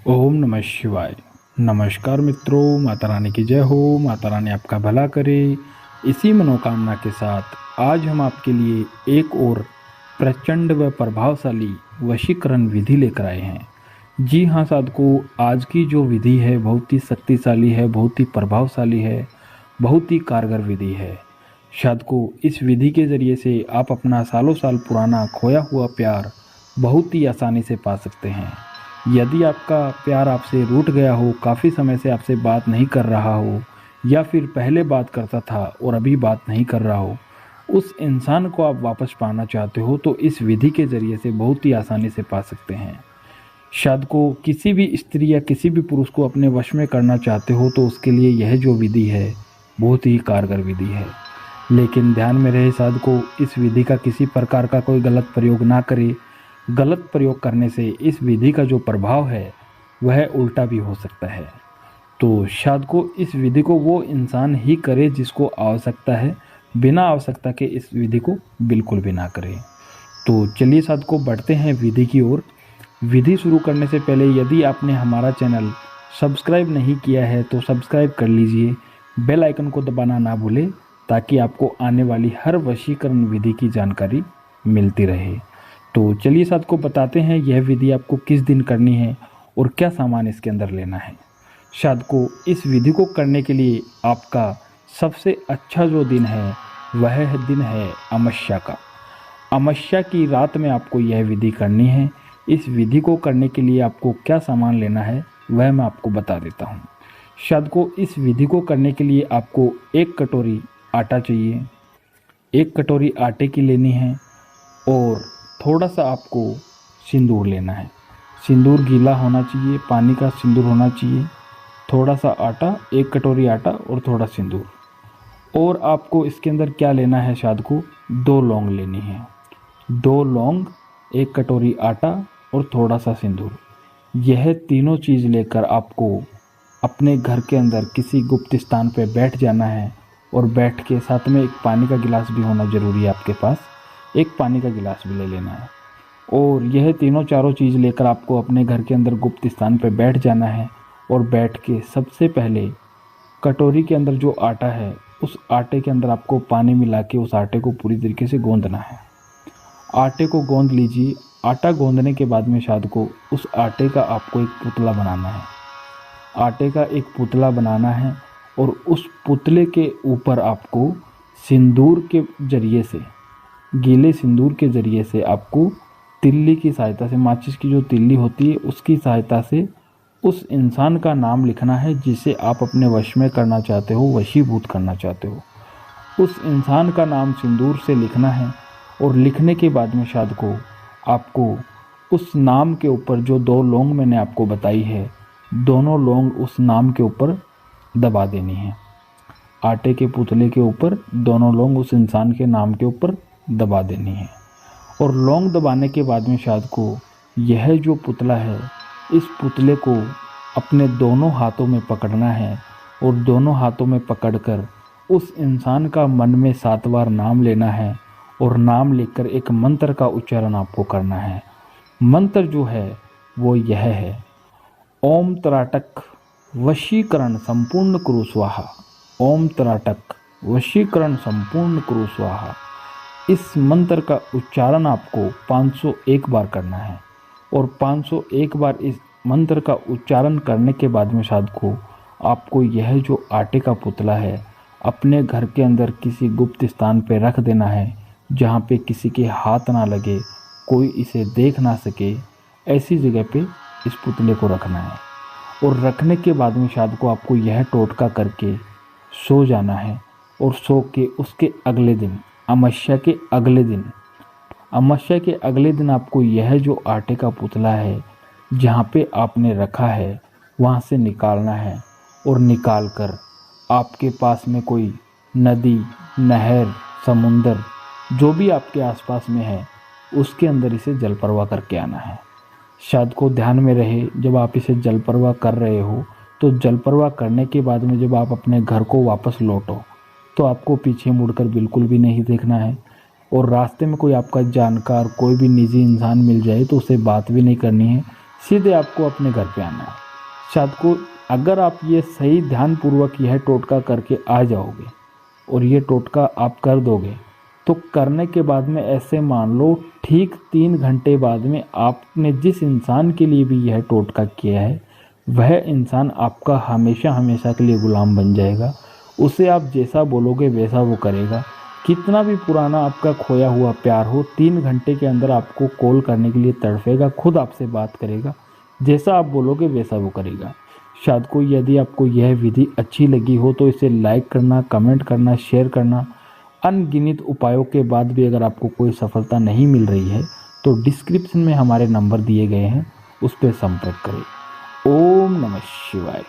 ओम नमः शिवाय। नमस्कार मित्रों, माता रानी की जय हो। माता रानी आपका भला करे। इसी मनोकामना के साथ आज हम आपके लिए एक और प्रचंड व प्रभावशाली वशीकरण विधि लेकर आए हैं। जी हाँ साधकों, आज की जो विधि है बहुत ही शक्तिशाली है, बहुत ही प्रभावशाली है, बहुत ही कारगर विधि है। साधकों, इस विधि के जरिए से आप अपना सालों साल पुराना खोया हुआ प्यार बहुत ही आसानी से पा सकते हैं। यदि आपका प्यार आपसे रूठ गया हो, काफ़ी समय से आपसे बात नहीं कर रहा हो, या फिर पहले बात करता था और अभी बात नहीं कर रहा हो, उस इंसान को आप वापस पाना चाहते हो तो इस विधि के ज़रिए से बहुत ही आसानी से पा सकते हैं। शायद को किसी भी स्त्री या किसी भी पुरुष को अपने वश में करना चाहते हो तो उसके लिए यह जो विधि है बहुत ही कारगर विधि है। लेकिन ध्यान में रहे साधकों, इस विधि का किसी प्रकार का कोई गलत प्रयोग ना करे। गलत प्रयोग करने से इस विधि का जो प्रभाव है वह उल्टा भी हो सकता है। तो साधकों, इस विधि को वो इंसान ही करे जिसको आवश्यकता है, बिना आवश्यकता के इस विधि को बिल्कुल भी ना करे। तो चलिए साधकों, बढ़ते हैं विधि की ओर। विधि शुरू करने से पहले यदि आपने हमारा चैनल सब्सक्राइब नहीं किया है तो सब्सक्राइब कर लीजिए, बेल आइकन को दबाना ना भूलें ताकि आपको आने वाली हर वशीकरण विधि की जानकारी मिलती रहे। तो चलिए साधकों, बताते हैं यह विधि आपको किस दिन करनी है और क्या सामान इसके अंदर लेना है। साधकों, इस विधि को करने के लिए आपका सबसे अच्छा जो दिन है वह दिन है अमावस्या का। अमावस्या की रात में आपको यह विधि करनी है। इस विधि को करने के लिए आपको क्या सामान लेना है वह मैं आपको बता देता हूँ। साधकों, इस विधि को करने के लिए आपको 1 कटोरी आटा चाहिए। 1 कटोरी आटे की लेनी है और थोड़ा सा आपको सिंदूर लेना है। सिंदूर गीला होना चाहिए, पानी का सिंदूर होना चाहिए। थोड़ा सा आटा, 1 कटोरी आटा और थोड़ा सिंदूर। और आपको इसके अंदर क्या लेना है साधकों, 2 लौंग लेनी है। 2 लौंग, 1 कटोरी आटा और थोड़ा सा सिंदूर। यह तीनों चीज़ लेकर आपको अपने घर के अंदर किसी गुप्त स्थान पर बैठ जाना है और बैठ के साथ में एक पानी का गिलास भी होना ज़रूरी है आपके पास। एक पानी का गिलास भी ले लेना है और यह तीनों चारों चीज़ लेकर आपको अपने घर के अंदर गुप्त स्थान पर बैठ जाना है। और बैठ के सबसे पहले कटोरी के अंदर जो आटा है उस आटे के अंदर आपको पानी मिला के उस आटे को पूरी तरीके से गूंदना है। आटे को गूंद लीजिए। आटा गूंदने के बाद में साधकों, उस आटे का आपको एक पुतला बनाना है। आटे का एक पुतला बनाना है और उस पुतले के ऊपर आपको सिंदूर के जरिए से, गीले सिंदूर के ज़रिए से आपको तिल्ली की सहायता से, माचिस की जो तिल्ली होती है उसकी सहायता से उस इंसान का नाम लिखना है जिसे आप अपने वश में करना चाहते हो, वशीभूत करना चाहते हो। उस इंसान का नाम सिंदूर से लिखना है और लिखने के बाद में साधकों, आपको उस नाम के ऊपर जो 2 लौंग मैंने आपको बताई है, दोनों लौंग उस नाम के ऊपर दबा देनी है। आटे के पुतले के ऊपर दोनों लौंग उस इंसान के नाम के ऊपर दबा देनी है। और लौंग दबाने के बाद में साधकों, यह जो पुतला है इस पुतले को अपने दोनों हाथों में पकड़ना है और दोनों हाथों में पकड़कर उस इंसान का मन में 7 बार नाम लेना है और नाम लेकर एक मंत्र का उच्चारण आपको करना है। मंत्र जो है वो यह है, ओम त्राटक वशीकरण संपूर्ण कुरु स्वाहा। ओम त्राटक वशीकरण संपूर्ण कुरु स्वाहा। इस मंत्र का उच्चारण आपको 501 बार करना है और 501 बार इस मंत्र का उच्चारण करने के बाद में साधकों, आपको यह जो आटे का पुतला है अपने घर के अंदर किसी गुप्त स्थान पर रख देना है, जहाँ पे किसी के हाथ ना लगे, कोई इसे देख ना सके, ऐसी जगह पे इस पुतले को रखना है। और रखने के बाद में साधकों, आपको यह टोटका करके सो जाना है और सो के उसके अगले दिन, अमावस्या के अगले दिन, अमावस्या के अगले दिन आपको यह जो आटे का पुतला है जहाँ पे आपने रखा है वहाँ से निकालना है और निकाल कर आपके पास में कोई नदी, नहर, समुंदर जो भी आपके आसपास में है उसके अंदर इसे जल प्रवाह करके आना है। शायद को ध्यान में रहे, जब आप इसे जल प्रवाह कर रहे हो तो जल प्रवाह करने के बाद में जब आप अपने घर को वापस लौटो तो आपको पीछे मुड़कर बिल्कुल भी नहीं देखना है। और रास्ते में कोई आपका जानकार, कोई भी निजी इंसान मिल जाए तो उसे बात भी नहीं करनी है। सीधे आपको अपने घर पे आना है। शायद को अगर आप ये सही ध्यानपूर्वक यह टोटका करके आ जाओगे और ये टोटका आप कर दोगे, तो करने के बाद में ऐसे मान लो ठीक 3 घंटे बाद में आपने जिस इंसान के लिए भी यह टोटका किया है वह इंसान आपका हमेशा हमेशा के लिए गुलाम बन जाएगा। उसे आप जैसा बोलोगे वैसा वो करेगा। कितना भी पुराना आपका खोया हुआ प्यार हो, 3 घंटे के अंदर आपको कॉल करने के लिए तड़फेगा, खुद आपसे बात करेगा, जैसा आप बोलोगे वैसा वो करेगा। शायद को यदि आपको यह विधि अच्छी लगी हो तो इसे लाइक करना, कमेंट करना, शेयर करना। अनगिनत उपायों के बाद भी अगर आपको कोई सफलता नहीं मिल रही है तो डिस्क्रिप्शन में हमारे नंबर दिए गए हैं, उस पर संपर्क करें। ओम नमः शिवाय।